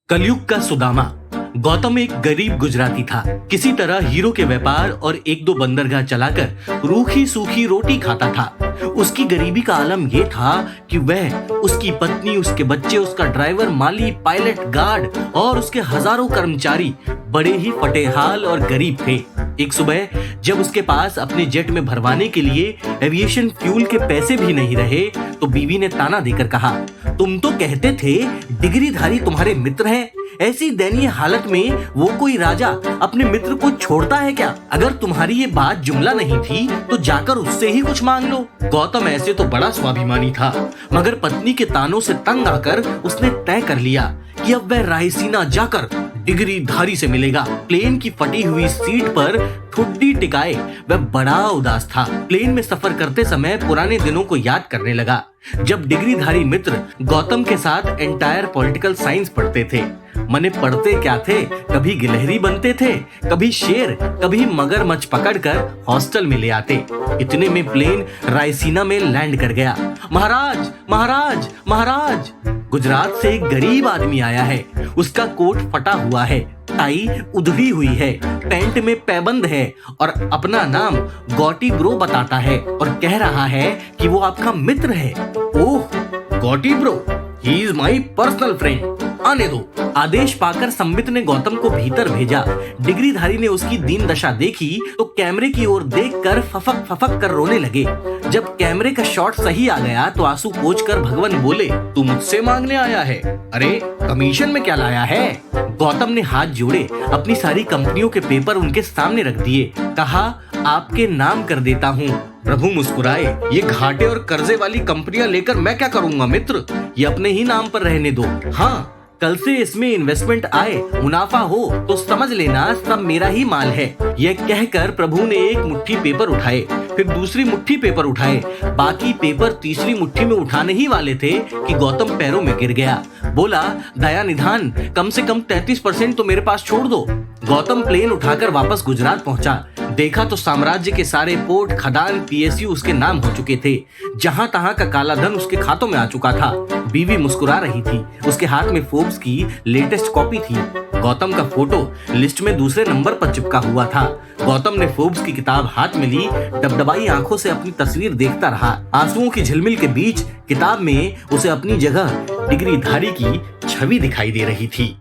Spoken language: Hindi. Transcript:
कलयुग का सुदामा। गौतम एक गरीब गुजराती था। किसी तरह हीरो के व्यापार और एक दो बंदरगाह चलाकर रूखी सूखी रोटी खाता था। उसकी गरीबी का आलम यह था कि वह, उसकी पत्नी, उसके बच्चे, उसका ड्राइवर, माली, पायलट, गार्ड और उसके हजारों कर्मचारी बड़े ही फटेहाल और गरीब थे। एक सुबह जब उसके पास अपने जेट में भरवाने के लिए एविएशन फ्यूल के पैसे भी नहीं रहे, तो बीवी ने ताना देकर कहा, तुम तो कहते थे डिग्रीधारी तुम्हारे मित्र हैं। ऐसी दयनीय हालत में वो कोई राजा अपने मित्र को छोड़ता है क्या? अगर तुम्हारी ये बात जुमला नहीं थी तो जाकर उससे ही कुछ मांग लो। गौतम ऐसे तो बड़ा स्वाभिमानी था, मगर पत्नी के तानों से तंग आकर उसने तय कर लिया कि अब वह रायसीना जाकर डिग्रीधारी से मिलेगा। प्लेन की फटी हुई सीट पर ठुड्डी टिकाए वह बड़ा उदास था। प्लेन में सफर करते समय पुराने दिनों को याद करने लगा, जब डिग्रीधारी मित्र गौतम के साथ एंटायर पॉलिटिकल साइंस पढ़ते थे। मने पढ़ते क्या थे, कभी गिलहरी बनते थे, कभी शेर, कभी मगरमच्छ पकड़कर हॉस्टल में ले आते। इतने में प्लेन रायसीना में लैंड कर गया। महाराज, महाराज, महाराज! गुजरात से एक गरीब आदमी आया है। उसका कोट फटा हुआ है, टाई उधड़ी हुई है, पैंट में पैबंद है और अपना नाम गौटी ब्रो बताता है और कह रहा है कि वो आपका मित्र है। Oh, Gauti bro, he is my personal friend. आने दो। आदेश पाकर संबित ने गौतम को भीतर भेजा। डिग्रीधारी ने उसकी दीन दशा देखी तो कैमरे की ओर देखकर फफक फफक कर रोने लगे। जब कैमरे का शॉट सही आ गया तो आंसू पोंछकर भगवान बोले, तू मुझसे मांगने आया है? अरे कमीशन में क्या लाया है? गौतम ने हाथ जोड़े, अपनी सारी कंपनियों के पेपर उनके सामने रख दिए। कहा, आपके नाम कर देता हूँ। प्रभु मुस्कुराए, ये घाटे और कर्जे वाली कंपनियां लेकर मैं क्या करूंगा मित्र? ये अपने ही नाम पर रहने दो। हाँ, कल से इसमें इन्वेस्टमेंट आए, मुनाफा हो तो समझ लेना सब मेरा ही माल है। यह कहकर प्रभु ने एक मुट्ठी पेपर उठाए, फिर दूसरी मुट्ठी पेपर उठाए। बाकी पेपर तीसरी मुट्ठी में उठाने ही वाले थे कि गौतम पैरों में गिर गया। बोला, दया निधान, कम से कम 33% तो मेरे पास छोड़ दो। गौतम प्लेन उठाकर वापस गुजरात पहुंचा। देखा तो साम्राज्य के सारे पोर्ट, खदान, पीएसयू उसके नाम हो चुके थे। जहां तहां का काला धन उसके खातों में आ चुका था। बीवी मुस्कुरा रही थी। उसके हाथ में फोर्ब्स की लेटेस्ट कॉपी थी। गौतम का फोटो लिस्ट में दूसरे नंबर पर चिपका हुआ था। गौतम ने फोर्ब्स की किताब हाथ में ली, डबडबाई आंखों से अपनी तस्वीर देखता रहा। आंसुओं की झिलमिल के बीच किताब में उसे अपनी जगह डिग्रीधारी की छवि दिखाई दे रही थी।